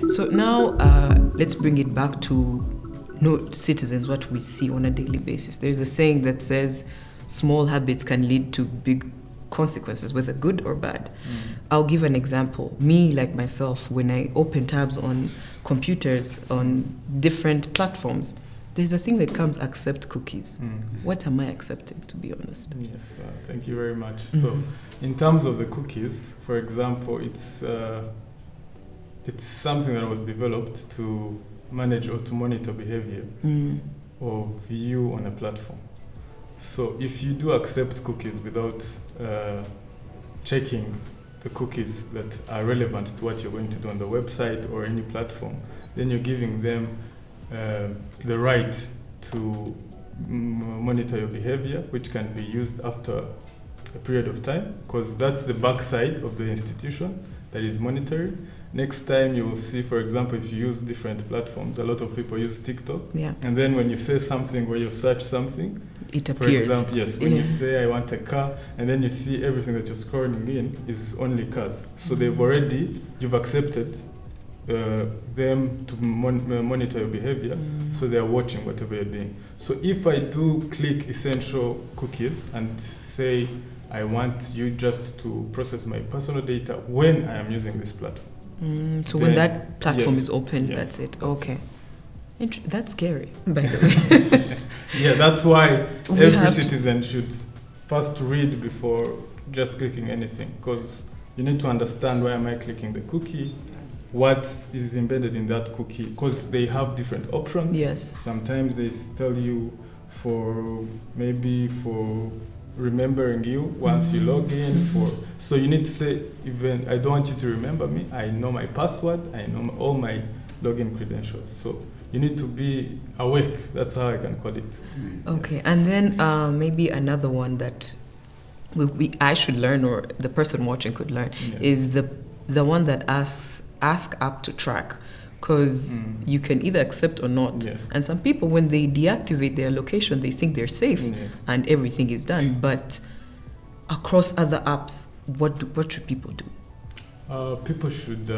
So now let's bring it back to citizens, what we see on a daily basis. There's a saying that says small habits can lead to big consequences, whether good or bad. I'll give an example. Me, like myself, when I open tabs on computers on different platforms, there's a thing that comes accept cookies. What am I accepting, to be honest? Yes, thank you very much. So in terms of the cookies, for example, it's something that was developed to manage or to monitor behavior of you on a platform. So if you do accept cookies without checking the cookies that are relevant to what you're going to do on the website or any platform, then you're giving them the right to monitor your behavior, which can be used after a period of time, because that's the backside of the institution that is monitoring. Next time you will see, for example, if you use different platforms, a lot of people use TikTok. Yeah. And then when you say something where you search something, it appears. For example, yes, when you say I want a car, and then you see everything that you're scrolling in is only cars. So you've accepted them to monitor your behavior, so they're watching whatever you're doing. So if I do click essential cookies and say I want you just to process my personal data when I am using this platform. So when that platform is open, that's it. Okay. That's scary, by the way. Yeah, that's why every citizen should first read before just clicking anything, because you need to understand why am I clicking the cookie, what is embedded in that cookie, because they have different options. Yes. Sometimes they tell you for remembering you once you log in. So you need to say, even I don't want you to remember me, I know my password, I know all my login credentials. So you need to be awake. That's how I can call it. Okay, yes. And then maybe another one that I should learn, or the person watching could learn, is the one that ask app to track, because you can either accept or not. Yes. And some people, when they deactivate their location, they think they're safe and everything is done. But across other apps, what should people do? People should,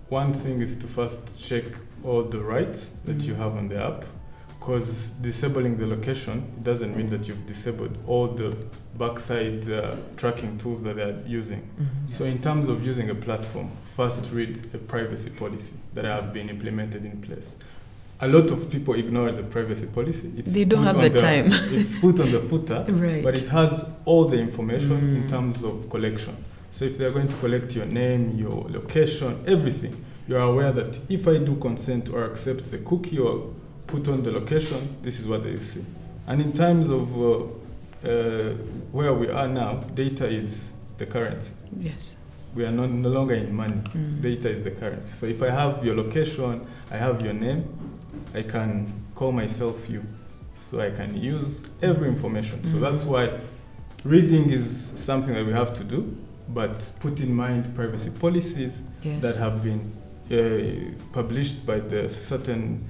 one thing is to first check all the rights that you have on the app, because disabling the location doesn't mean that you've disabled all the backside tracking tools that they're using. So in terms of using a platform, first read a privacy policy that have been implemented in place. A lot of people ignore the privacy policy. They don't have the time. It's put on the footer, right. But it has all the information in terms of collection. So if they're going to collect your name, your location, everything, you are aware that if I do consent or accept the cookie or put on the location, this is what they see. And in terms of where we are now, data is the currency. Yes. We are no longer in money. Data is the currency. So if I have your location, I have your name, I can call myself you. So I can use every information. So that's why reading is something that we have to do, but put in mind privacy policies that have been published by the certain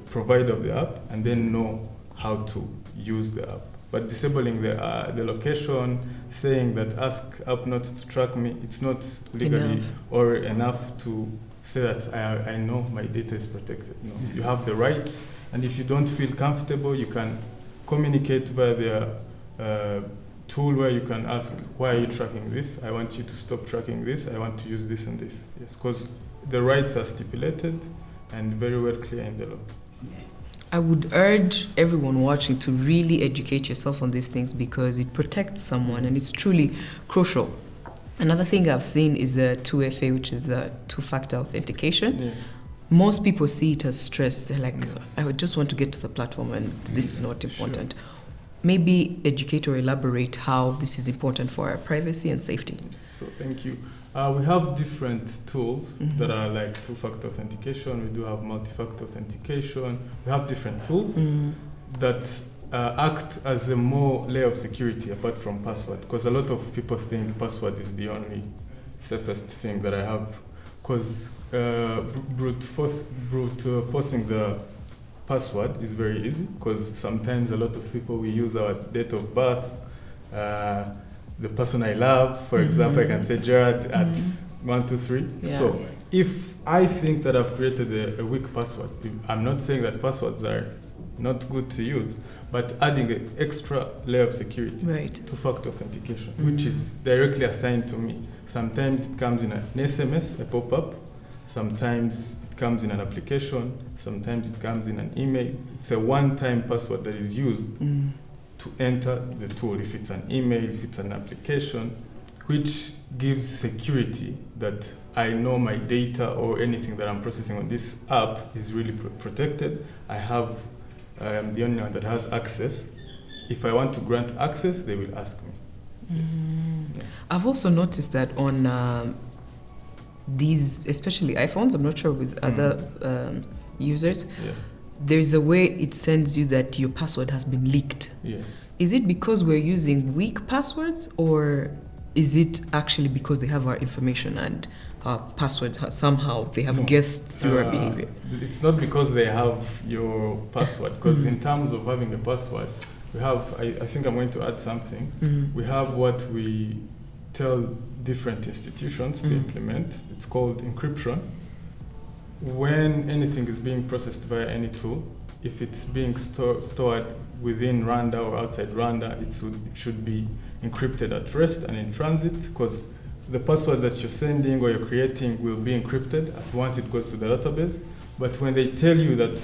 provider of the app, and then know how to use the app. But disabling the location, saying that ask app not to track me, it's not legally or enough to say that I know my data is protected. No, you have the rights, and if you don't feel comfortable, you can communicate via their tool where you can ask, why are you tracking this? I want you to stop tracking this. I want to use this and this. Yes, because the rights are stipulated and very well clear in the law. I would urge everyone watching to really educate yourself on these things, because it protects someone and it's truly crucial. Another thing I've seen is the 2FA, which is the two-factor authentication. Yes. Most people see it as stress. They're like, I would just want to get to the platform and this is not important. Sure. Maybe educate or elaborate how this is important for our privacy and safety. So thank you. We have different tools that are like two-factor authentication. We do have multi-factor authentication. We have different tools that act as a more layer of security apart from password. Because a lot of people think password is the only safest thing that I have. Because brute forcing the password is very easy. Because sometimes a lot of people, we use our date of birth, the person I love, for example, I can say Gerard at 1, 2, 3. Yeah. So if I think that I've created a weak password, I'm not saying that passwords are not good to use, but adding an extra layer of security, Right. two-factor authentication, which is directly assigned to me. Sometimes it comes in an SMS, a pop-up. Sometimes it comes in an application. Sometimes it comes in an email. It's a one-time password that is used to enter the tool. If it's an email, if it's an application, which gives security that I know my data or anything that I'm processing on this app is really protected. I am the only one that has access. If I want to grant access, they will ask me. Yes. Yeah. I've also noticed that on these, especially iPhones, I'm not sure with other users, Yes. there's a way it sends you that your password has been leaked. Yes. Is it because we're using weak passwords, or is it actually because they have our information and our passwords somehow they have guessed through our behavior? It's not because they have your password, because in terms of having a password, we have, I think I'm going to add something. We have what we tell different institutions to implement. It's called encryption. When anything is being processed via any tool, if it's being stored within Rwanda or outside Rwanda, it should be encrypted at rest and in transit, because the password that you're sending or you're creating will be encrypted once it goes to the database. But when they tell you that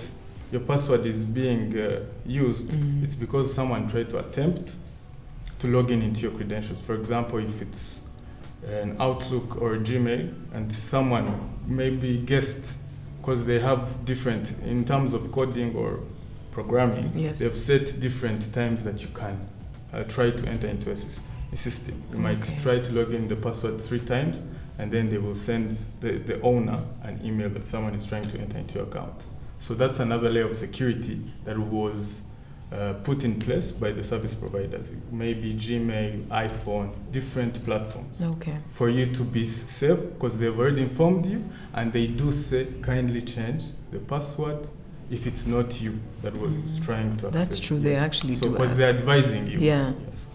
your password is being used, it's because someone tried to attempt to log in into your credentials. For example, if it's an Outlook or a Gmail and someone maybe guessed, because they have different, in terms of coding or programming, they've set different times that you can try to enter into a system. You might try to log in the password 3 times, and then they will send the owner an email that someone is trying to enter into your account. So that's another layer of security that was put in place by the service providers, maybe Gmail, iPhone, different platforms, for you to be safe, because they've already informed you, and they do say kindly change the password if it's not you that was trying to access. That's true. They actually do. Because they're advising you. Yeah. Yes.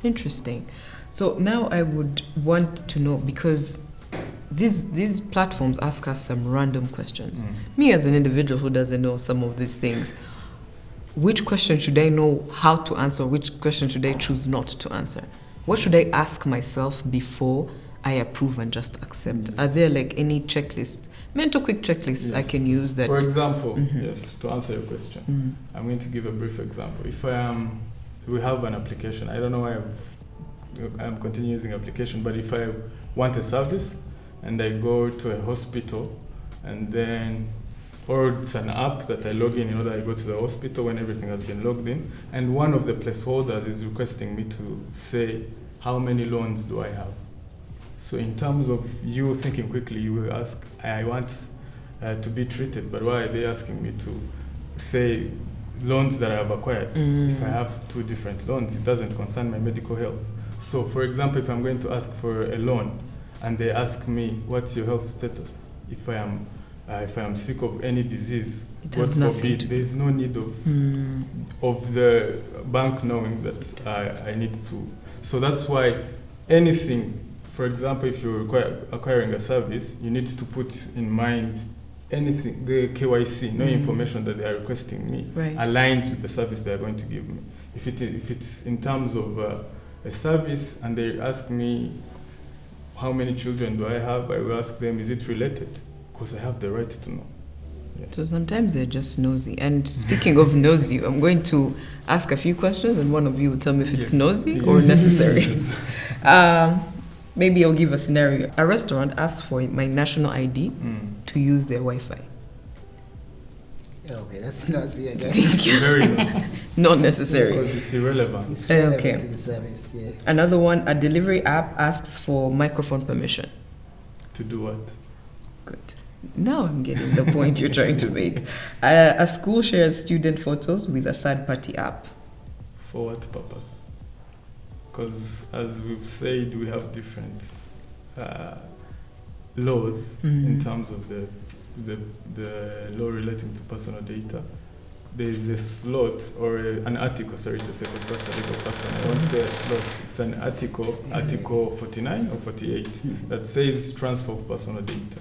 Interesting. So now I would want to know, because these platforms ask us some random questions. Me as an individual who doesn't know some of these things, which question should I know how to answer? Which question should I choose not to answer? What should I ask myself before I approve and just accept? Are there like any checklists, mental quick checklists I can use that? For example, yes, to answer your question, I'm going to give a brief example. If we have an application, I don't know why I'm continuing using application, but if I want a service and I go to a hospital and then, or it's an app that I log in order I go to the hospital when everything has been logged in, and one of the placeholders is requesting me to say, how many loans do I have? So in terms of you thinking quickly, you will ask, I want to be treated, but why are they asking me to say loans that I have acquired? If I have 2 different loans, it doesn't concern my medical health. So for example, if I'm going to ask for a loan and they ask me, what's your health status? If I am sick of any disease, God forbid, there's no need of the bank knowing that I need to. So that's why anything, for example, if you're acquiring a service, you need to put in mind anything, the KYC, no information that they are requesting me, aligns with the service they are going to give me. If it's in terms of a service and they ask me, how many children do I have, I will ask them, is it related? Because I have the right to know. Yes. So sometimes they're just nosy. And speaking of nosy, I'm going to ask a few questions and one of you will tell me if it's nosy or necessary. Maybe I'll give a scenario. A restaurant asks for my national ID to use their Wi-Fi. Okay, that's nosy, I guess. Very nosy. Not necessary. Because it's irrelevant. It's relevant to the service, yeah. Another one, a delivery app asks for microphone permission. To do what? Good. Now I'm getting the point you're trying to make. A school shares student photos with a third-party app. For what purpose? Because as we've said, we have different laws in terms of the law relating to personal data. there's a slot or an article, sorry to say, because that's a legal person. I won't say a slot. It's an article, Article 49 or 48, that says transfer of personal data.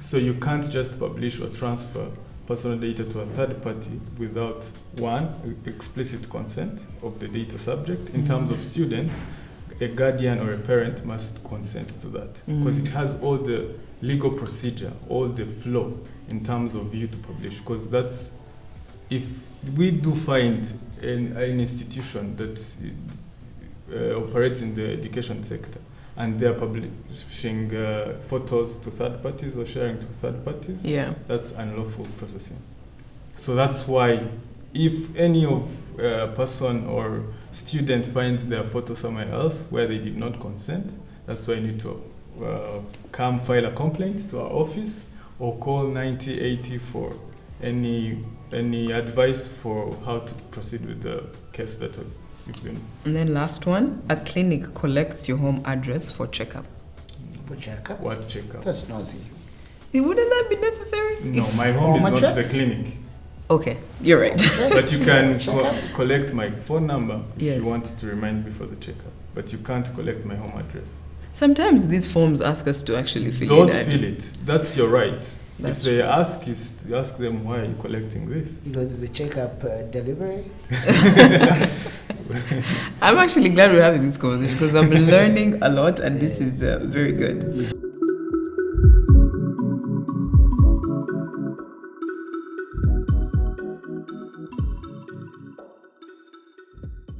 So you can't just publish or transfer personal data to a third party without, one, explicit consent of the data subject. In terms of students, a guardian or a parent must consent to that, because it has all the legal procedure, all the flow in terms of you to publish. Because that's, if we do find an institution that operates in the education sector and they're publishing photos to third parties or sharing to third parties, that's unlawful processing. So that's why if any of person or student finds their photo somewhere else where they did not consent, that's why you need to come file a complaint to our office or call 9080 for any advice for how to proceed with the case that you've been. And then last one, a clinic collects your home address for checkup. For checkup? What checkup? That's nosy. Wouldn't that be necessary? No, my home is address? not the clinic. Okay, you're right. But you can collect my phone number if Yes. you want to remind me for the checkup. But you can't collect my home address. Sometimes these forms ask us to actually fill Don't in. fill it. That's your right. That's if they true. ask them, why are you collecting this? Because it's a checkup delivery. I'm actually glad we're having this conversation because I'm learning a lot and this is very good.